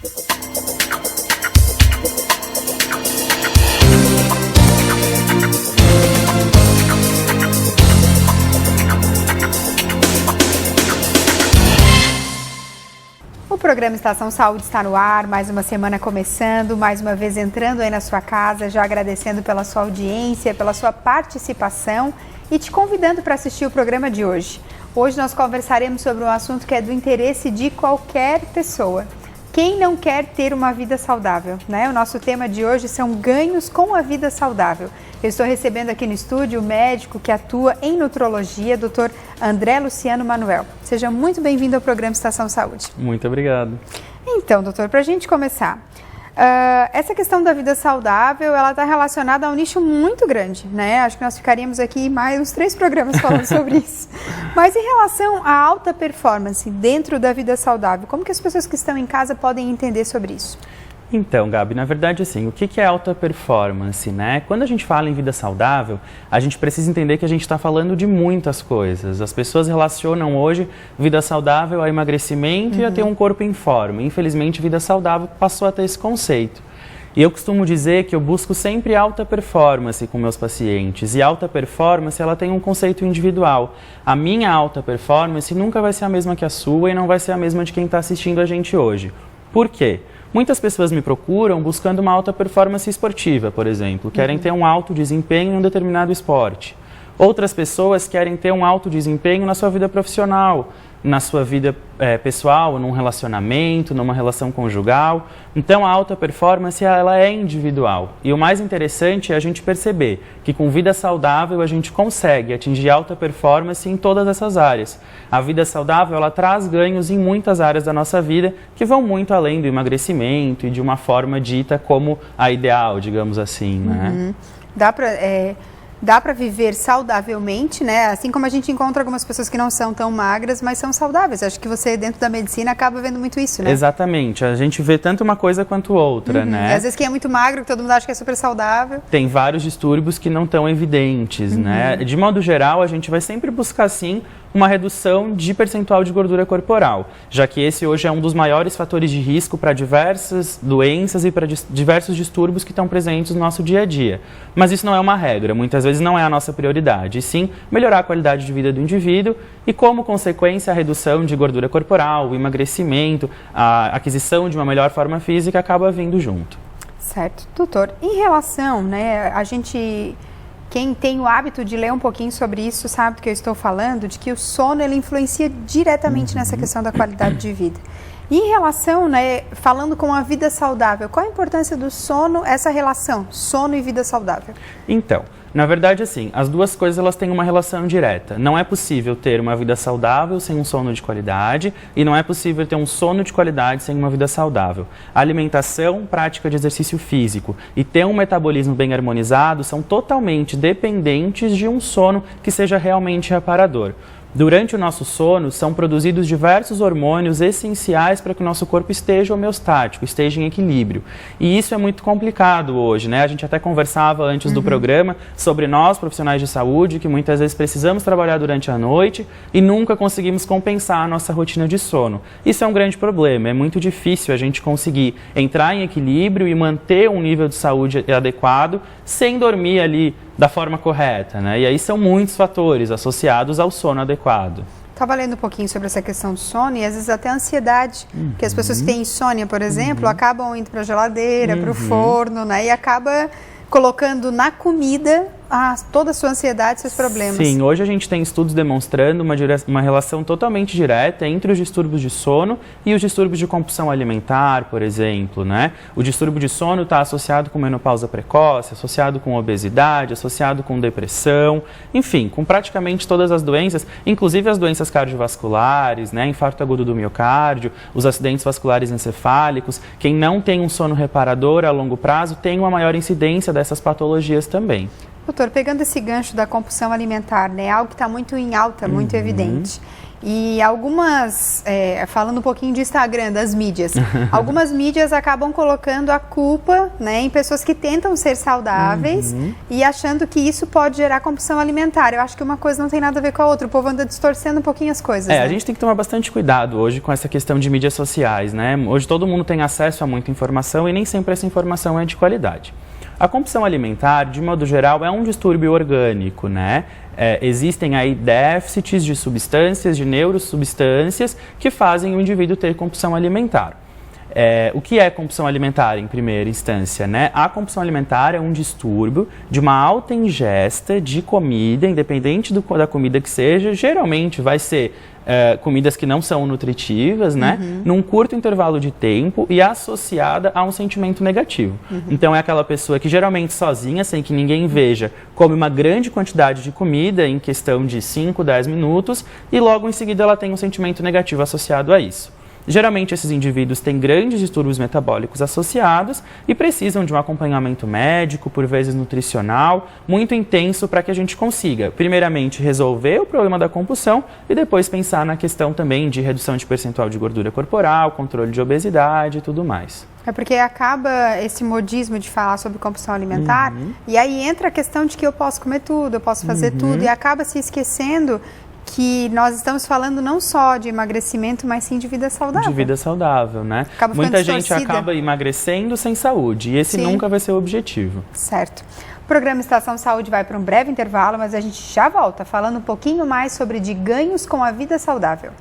O programa Estação Saúde está no ar, mais uma semana começando, mais uma vez entrando aí na sua casa, já agradecendo pela sua audiência, pela sua participação e te convidando para assistir o programa de hoje. Hoje nós conversaremos sobre um assunto que é do interesse de qualquer pessoa. Quem não quer ter uma vida saudável, né? O nosso tema de hoje são ganhos com a vida saudável. Eu estou recebendo aqui no estúdio o médico que atua em nutrologia, Dr. André Luciano Manuel. Seja muito bem-vindo ao programa Estação Saúde. Muito obrigado. Então, doutor, para a gente começar, essa questão da vida saudável, ela está relacionada a um nicho muito grande, né? Acho que nós ficaríamos aqui mais uns 3 programas falando sobre isso. Mas em relação à alta performance dentro da vida saudável, como que as pessoas que estão em casa podem entender sobre isso? Então, Gabi, na verdade, assim, o que é alta performance, né? Quando a gente fala em vida saudável, a gente precisa entender que a gente está falando de muitas coisas. As pessoas relacionam hoje vida saudável a emagrecimento e a ter um corpo em forma. Infelizmente, vida saudável passou a ter esse conceito. E eu costumo dizer que eu busco sempre alta performance com meus pacientes. E alta performance, ela tem um conceito individual. A minha alta performance nunca vai ser a mesma que a sua e não vai ser a mesma de quem está assistindo a gente hoje. Por quê? Muitas pessoas me procuram buscando uma alta performance esportiva, por exemplo. Querem ter um alto desempenho em um determinado esporte. Outras pessoas querem ter um alto desempenho na sua vida profissional, na sua vida pessoal, num relacionamento, numa relação conjugal. Então, a alta performance, ela é individual. E o mais interessante é a gente perceber que com vida saudável a gente consegue atingir alta performance em todas essas áreas. A vida saudável, ela traz ganhos em muitas áreas da nossa vida que vão muito além do emagrecimento e de uma forma dita como a ideal, digamos assim, né? Dá para viver saudavelmente, né? Assim como a gente encontra algumas pessoas que não são tão magras, mas são saudáveis. Acho que você, dentro da medicina, acaba vendo muito isso, né? Exatamente. A gente vê tanto uma coisa quanto outra, né? E às vezes quem é muito magro, que todo mundo acha que é super saudável. Tem vários distúrbios que não estão evidentes, né? De modo geral, a gente vai sempre buscar, sim, uma redução de percentual de gordura corporal, já que esse hoje é um dos maiores fatores de risco para diversas doenças e para diversos distúrbios que estão presentes no nosso dia a dia. Mas isso não é uma regra, muitas vezes não é a nossa prioridade, e sim melhorar a qualidade de vida do indivíduo e, como consequência, a redução de gordura corporal, o emagrecimento, a aquisição de uma melhor forma física acaba vindo junto. Certo. Doutor, em relação, né, quem tem o hábito de ler um pouquinho sobre isso sabe do que eu estou falando, de que o sono ele influencia diretamente nessa questão da qualidade de vida. E em relação, né, falando com a vida saudável, qual a importância do sono, essa relação, sono e vida saudável? Então, na verdade, assim, as duas coisas elas têm uma relação direta. Não é possível ter uma vida saudável sem um sono de qualidade e não é possível ter um sono de qualidade sem uma vida saudável. A alimentação, prática de exercício físico e ter um metabolismo bem harmonizado são totalmente dependentes de um sono que seja realmente reparador. Durante o nosso sono, são produzidos diversos hormônios essenciais para que o nosso corpo esteja homeostático, esteja em equilíbrio. E isso é muito complicado hoje, né? A gente até conversava antes do programa sobre nós, profissionais de saúde, que muitas vezes precisamos trabalhar durante a noite e nunca conseguimos compensar a nossa rotina de sono. Isso é um grande problema, é muito difícil a gente conseguir entrar em equilíbrio e manter um nível de saúde adequado sem dormir ali da forma correta, né? E aí são muitos fatores associados ao sono adequado. Estava lendo um pouquinho sobre essa questão do sono e às vezes até a ansiedade, que as pessoas que têm insônia, por exemplo, acabam indo para a geladeira, para o forno, né? E acaba colocando na comida toda a sua ansiedade, seus problemas. Sim, hoje a gente tem estudos demonstrando uma relação totalmente direta entre os distúrbios de sono e os distúrbios de compulsão alimentar, por exemplo, né? O distúrbio de sono está associado com menopausa precoce, associado com obesidade, associado com depressão, enfim, com praticamente todas as doenças, inclusive as doenças cardiovasculares, né? Infarto agudo do miocárdio, os acidentes vasculares encefálicos. Quem não tem um sono reparador a longo prazo tem uma maior incidência dessas patologias também. Doutor, pegando esse gancho da compulsão alimentar, né, algo que está muito em alta, muito evidente. E algumas, falando um pouquinho de Instagram, das mídias, algumas mídias acabam colocando a culpa, né, em pessoas que tentam ser saudáveis e achando que isso pode gerar compulsão alimentar. Eu acho que uma coisa não tem nada a ver com a outra, o povo anda distorcendo um pouquinho as coisas. Né? A gente tem que tomar bastante cuidado hoje com essa questão de mídias sociais, né? Hoje todo mundo tem acesso a muita informação e nem sempre essa informação é de qualidade. A compulsão alimentar, de modo geral, é um distúrbio orgânico, né? Existem aí déficits de substâncias, de neurosubstâncias, que fazem o indivíduo ter compulsão alimentar. O que é compulsão alimentar em primeira instância, né? A compulsão alimentar é um distúrbio de uma alta ingesta de comida, independente da comida que seja, geralmente vai ser comidas que não são nutritivas, né? Num curto intervalo de tempo e associada a um sentimento negativo. Então é aquela pessoa que geralmente sozinha, sem que ninguém veja, come uma grande quantidade de comida em questão de 5, 10 minutos e logo em seguida ela tem um sentimento negativo associado a isso. Geralmente esses indivíduos têm grandes distúrbios metabólicos associados e precisam de um acompanhamento médico, por vezes nutricional, muito intenso para que a gente consiga, primeiramente, resolver o problema da compulsão e depois pensar na questão também de redução de percentual de gordura corporal, controle de obesidade e tudo mais. É porque acaba esse modismo de falar sobre compulsão alimentar e aí entra a questão de que eu posso comer tudo, eu posso fazer tudo e acaba se esquecendo que nós estamos falando não só de emagrecimento, mas sim de vida saudável. De vida saudável, né? Muita gente acaba emagrecendo sem saúde e esse nunca vai ser o objetivo. Certo. O programa Estação Saúde vai para um breve intervalo, mas a gente já volta falando um pouquinho mais sobre ganhos com a vida saudável.